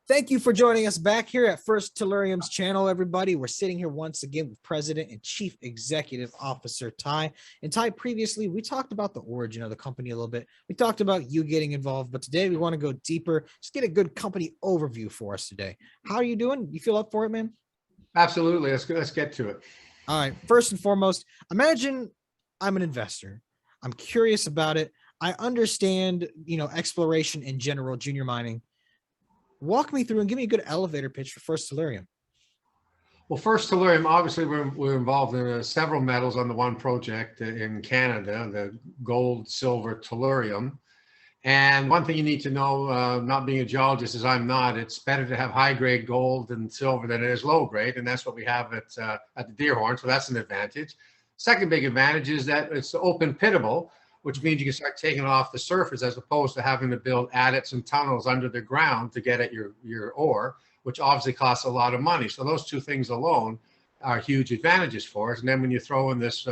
Thank you for joining us back here at First Tellurium's channel, everybody. We're sitting here once again with President and Chief Executive Officer Ty. And Ty, previously, we talked about the origin of the company a little bit. We talked about you getting involved, but today we want to go deeper. Just get a good company overview for us today. How are you doing? You feel up for it, man? Absolutely. Let's get to it. All right. First and foremost, imagine I'm an investor. I'm curious about it. I understand, exploration in general, junior mining. Walk me through and give me a good elevator pitch for First Tellurium. Well, First Tellurium, obviously, we're involved in several metals on the one project in Canada, the gold, silver, tellurium. And one thing you need to know, not being a geologist as I'm not, it's better to have high-grade gold and silver than it is low-grade, and that's what we have at the Deerhorn, so that's an advantage. Second big advantage is that it's open pittable, which means you can start taking it off the surface as opposed to having to build adits and tunnels under the ground to get at your ore, which obviously costs a lot of money. So those two things alone are huge advantages for us. And then when you throw in this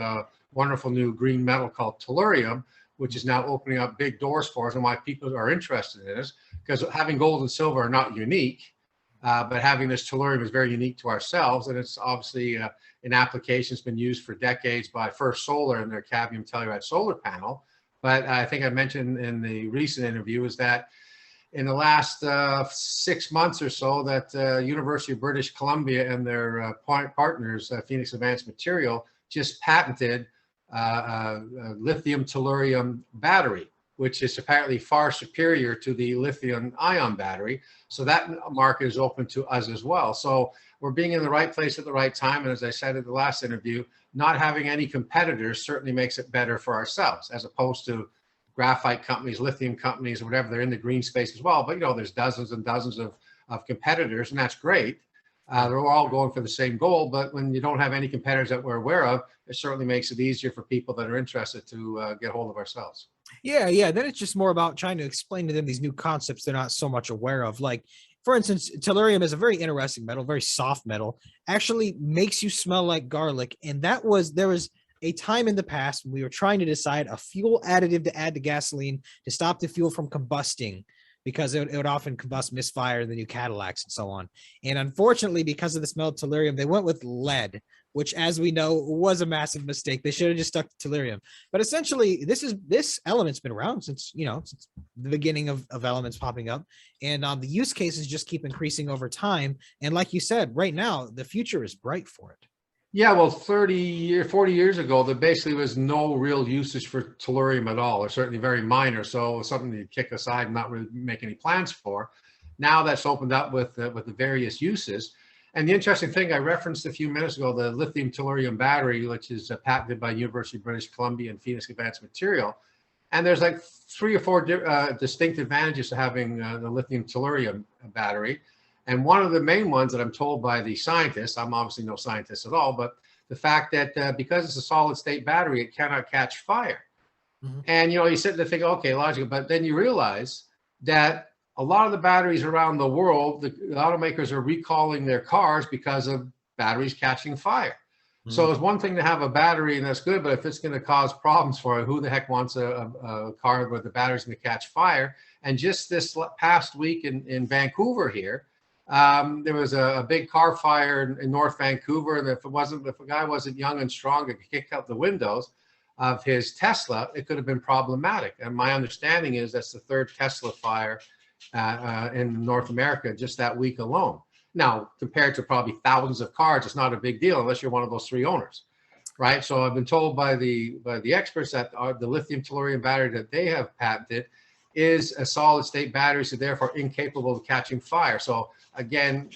wonderful new green metal called tellurium, which is now opening up big doors for us and why people are interested in us, because having gold and silver are not unique, but having this tellurium is very unique to ourselves. And it's obviously an application that's been used for decades by First Solar and their cadmium telluride solar panel. But I think I mentioned in the recent interview is that in the last 6 months or so that University of British Columbia and their partners, Phoenix Advanced Material, just patented a lithium tellurium battery, which is apparently far superior to the lithium ion battery. So that market is open to us as well. So we're being in the right place at the right time. And as I said in the last interview, not having any competitors certainly makes it better for ourselves, as opposed to graphite companies, lithium companies, or whatever. They're in the green space as well. But, there's dozens and dozens of competitors, and that's great. They're all going for the same goal. But when you don't have any competitors that we're aware of, it certainly makes it easier for people that are interested to get hold of ourselves. Yeah. Then it's just more about trying to explain to them these new concepts they're not so much aware of. Like, for instance, tellurium is a very interesting metal, very soft metal, actually makes you smell like garlic. And there was a time in the past when we were trying to decide a fuel additive to add to gasoline to stop the fuel from combusting, because it would often combust, misfire the new Cadillacs and so on. And unfortunately, because of the smell of tellurium, they went with lead, which, as we know, was a massive mistake. They should have just stuck to tellurium. But essentially, this element's been around since the beginning of elements popping up, and the use cases just keep increasing over time. And like you said, right now the future is bright for it. Yeah, well, 40 years ago, there basically was no real usage for tellurium at all, or certainly very minor. So it was something to kick aside and not really make any plans for. Now that's opened up with the various uses. And the interesting thing I referenced a few minutes ago, the lithium tellurium battery, which is patented by University of British Columbia and Phoenix Advanced Material. And there's like 3 or 4 distinct advantages to having the lithium tellurium battery. And one of the main ones that I'm told by the scientists, I'm obviously no scientist at all, but the fact that because it's a solid state battery, it cannot catch fire. Mm-hmm. And, you sit there thinking, okay, logical, but then you realize that a lot of the batteries around the world, the automakers are recalling their cars because of batteries catching fire. Mm-hmm. So it's one thing to have a battery and that's good, but if it's going to cause problems for it, who the heck wants a car where the battery's going to catch fire? And just this past week in Vancouver here, there was a big car fire in North Vancouver, and if a guy wasn't young and strong and could kick out the windows of his Tesla, it could have been problematic. And my understanding is that's the 3rd Tesla fire in North America just that week alone. Now, compared to probably thousands of cars, it's not a big deal unless you're one of those 3 owners, right? So I've been told by the experts that the lithium tellurium battery that they have patented is a solid state battery, so therefore incapable of catching fire. So again,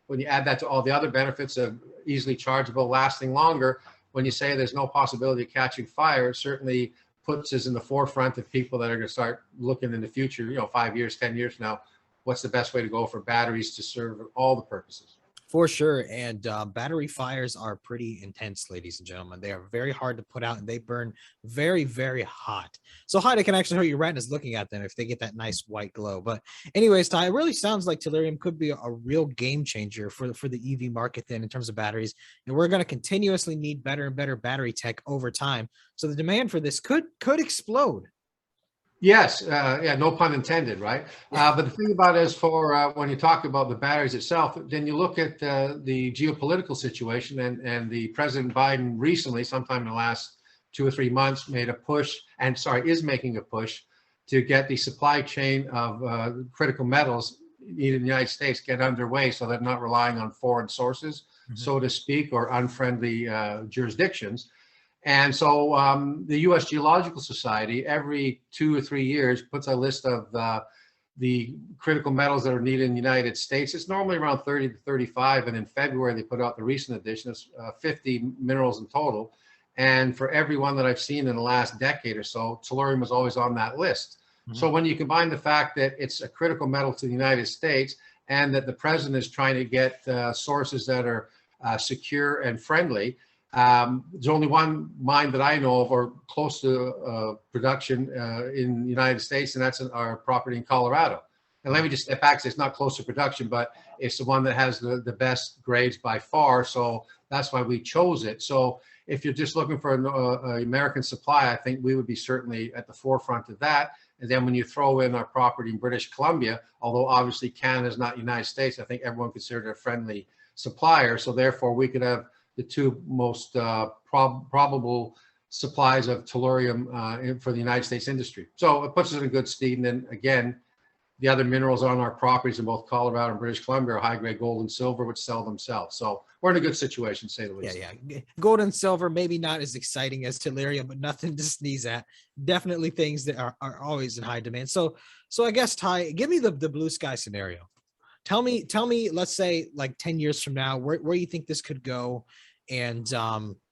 when you add that to all the other benefits of easily chargeable, lasting longer, when you say there's no possibility of catching fire, it certainly puts us in the forefront of people that are going to start looking in the future, 5 years, 10 years from now, what's the best way to go for batteries to serve all the purposes. For sure. And battery fires are pretty intense, ladies and gentlemen. They are very hard to put out and they burn very, very hot. So hot it can actually hurt your retinas looking at them if they get that nice white glow. But anyways, Ty, it really sounds like tellurium could be a real game changer for the EV market then in terms of batteries. And we're going to continuously need better and better battery tech over time. So the demand for this could explode. Yes, yeah, no pun intended, right? But the thing about it is for when you talk about the batteries itself, then you look at the geopolitical situation, and the President Biden recently, sometime in the last 2 or 3 months, made a push, and sorry, is making a push to get the supply chain of critical metals needed in the United States get underway, so they're not relying on foreign sources, Mhm. so to speak, or unfriendly jurisdictions. And so the U.S. Geological Society, every 2 or 3 years, puts a list of the critical metals that are needed in the United States. It's normally around 30 to 35. And in February, they put out the recent edition, it's 50 minerals in total. And for every one that I've seen in the last decade or so, tellurium was always on that list. So Mhm. when you combine the fact that it's a critical metal to the United States, and that the president is trying to get sources that are secure and friendly, there's only one mine that I know of or close to production in the United States, and that's our property in Colorado. And let me just step back and say it's not close to production, but it's the one that has the best grades by far. So that's why we chose it. So if you're just looking for an American supply, I think we would be certainly at the forefront of that. And then when you throw in our property in British Columbia, although obviously Canada is not the United States, I think everyone considered it a friendly supplier. So therefore, we could have the two most probable supplies of tellurium for the United States industry. So it puts us in a good stead. And then again, the other minerals on our properties in both Colorado and British Columbia are high-grade gold and silver, which sell themselves. So we're in a good situation, to say the Yeah, least. yeah. Gold and silver, maybe not as exciting as Tellurium, but nothing to sneeze at. Definitely things that are always in high demand. So I guess Ty, give me the blue sky scenario. Tell me, let's say like 10 years from now, where you think this could go, and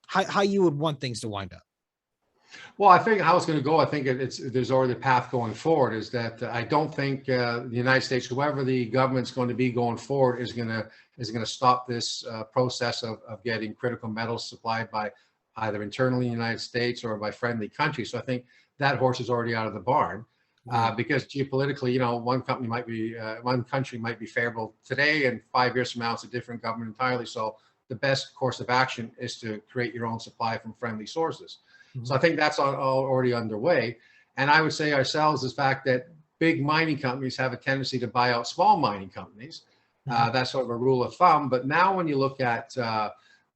how you would want things to wind up. Well, I think how it's going to go, I think there's already a path going forward, is that I don't think the United States, whoever the government's going to be going forward, is going to stop this process of getting critical metals supplied by either internally in the United States or by friendly countries. So I think that horse is already out of the barn. Agreed. Because geopolitically, one country might be favorable today, and 5 years from now, it's a different government entirely. So the best course of action is to create your own supply from friendly sources. So I Mhm. think that's already underway. And I would say ourselves is the fact that big mining companies have a tendency to buy out small mining companies. Mhm. That's sort of a rule of thumb. But now when you look at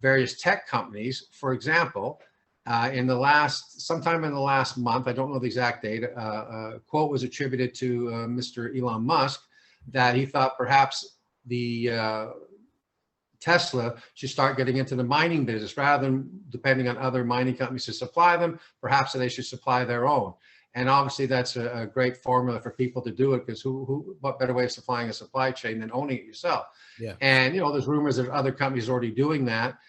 various tech companies, for example, sometime in the last month, I don't know the exact date, a quote was attributed to Mr. Elon Musk that he thought perhaps the Tesla should start getting into the mining business rather than depending on other mining companies to supply them. Perhaps they should supply their own. And obviously, that's a great formula for people to do it, because what better way of supplying a supply chain than owning it yourself? Yeah. And there's rumors that other companies are already doing that.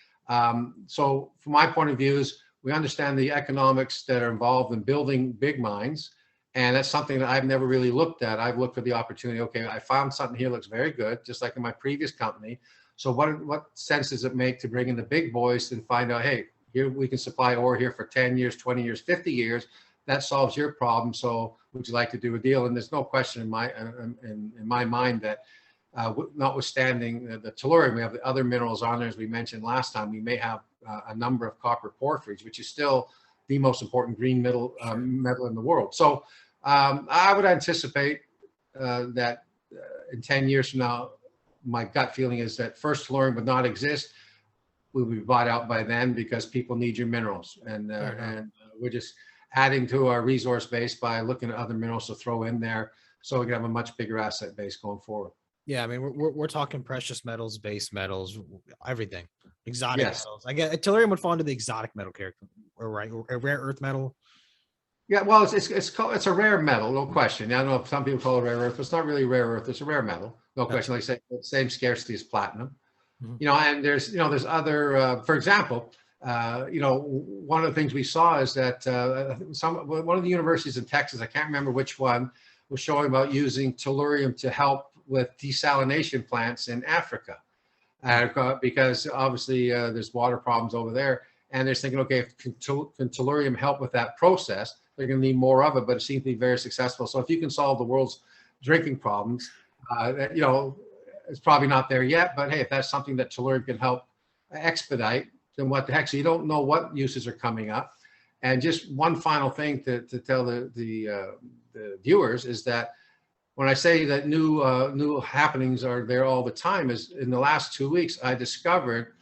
So from my point of view, is we understand the economics that are involved in building big mines. And that's something that I've never really looked at. I've looked for the opportunity. Okay, I found something here that looks very good, just like in my previous company. So what sense does it make to bring in the big boys and find out, hey, here we can supply ore here for 10 years, 20 years, 50 years. That solves your problem. So would you like to do a deal? And there's no question in my mind that notwithstanding the tellurium, we have the other minerals on there, as we mentioned last time. We may have a number of copper porphyries, which is still the most important green metal in the world. So I would anticipate that in 10 years from now, my gut feeling is that first tellurium would not exist. We will be bought out by then, because people need your minerals, and we're just adding to our resource base by looking at other minerals to throw in there, so we can have a much bigger asset base going forward. Yeah, I mean, we're talking precious metals, base metals, everything, exotic Yes. metals. I guess Tellurium would fall into the exotic metal character, or right, a rare earth metal. Yeah, well, it's a rare metal, no question. I don't know if some people call it rare earth, but it's not really rare earth. It's a rare metal, no Gotcha. question. Like I say, same scarcity as platinum. Mhm. And there's other, for example, one of the things we saw is that one of the universities in Texas, I can't remember which one, was showing about using tellurium to help with desalination plants in Africa, because obviously there's water problems over there, and they're thinking, okay, if can tellurium help with that process? They're going to need more of it, but it seems to be very successful. So if you can solve the world's drinking problems, it's probably not there yet, but hey, if that's something that tellurium can help expedite, then what the heck? So you don't know what uses are coming up. And just one final thing to tell the viewers is that when I say that new happenings are there all the time, is in the last 2 weeks, I discovered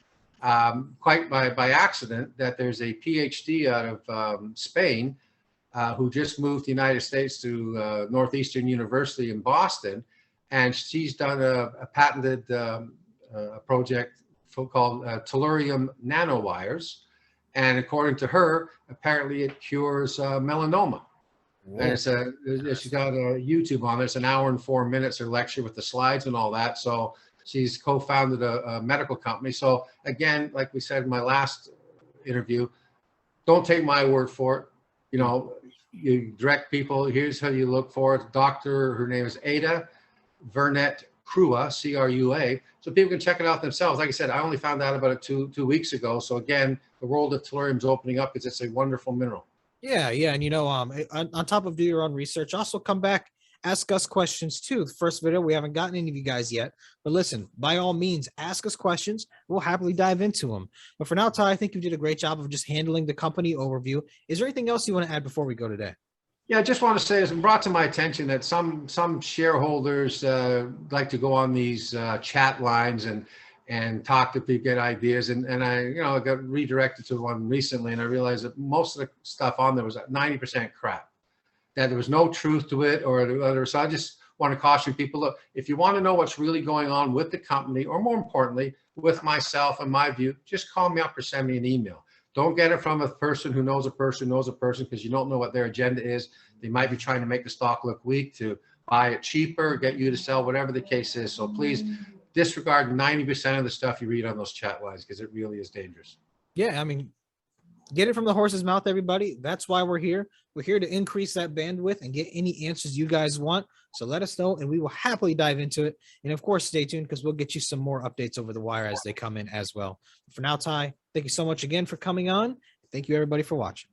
quite by accident that there's a PhD out of Spain who just moved to the United States to Northeastern University in Boston. And she's done a patented project called Tellurium nanowires. And according to her, apparently it cures melanoma. Whoa. And she's got a YouTube on it. It's an hour and 4 minutes, her lecture with the slides and all that. So she's co-founded a medical company. So again, like we said in my last interview, don't take my word for it. You know, you direct people. Here's how you look for it. Doctor, her name is Ada Vernet Crua, C-R-U-A. So people can check it out themselves. Like I said, I only found out about it two weeks ago. So again, the world of tellurium is opening up because it's a wonderful mineral. Yeah. And you know, on top of do your own research, also come back, ask us questions too. The first video, we haven't gotten any of you guys yet, but listen, by all means, ask us questions. We'll happily dive into them. But for now, Ty, I think you did a great job of just handling the company overview. Is there anything else you want to add before we go today? Yeah, I just want to say, it's been brought to my attention that some shareholders like to go on these chat lines and talk to people, get ideas. And I got redirected to one recently, and I realized that most of the stuff on there was 90% crap, that there was no truth to it or whatever. So I just want to caution people, look, if you want to know what's really going on with the company, or more importantly, with myself and my view, just call me up or send me an email. Don't get it from a person who knows a person, because you don't know what their agenda is. They might be trying to make the stock look weak to buy it cheaper, get you to sell, whatever the case is. So please disregard 90% of the stuff you read on those chat lines, because it really is dangerous. Yeah, I mean, get it from the horse's mouth, everybody. That's why we're here. We're here to increase that bandwidth and get any answers you guys want. So let us know, and we will happily dive into it. And of course, stay tuned, because we'll get you some more updates over the wire as they come in as well. For now, Ty, thank you so much again for coming on. Thank you, everybody, for watching.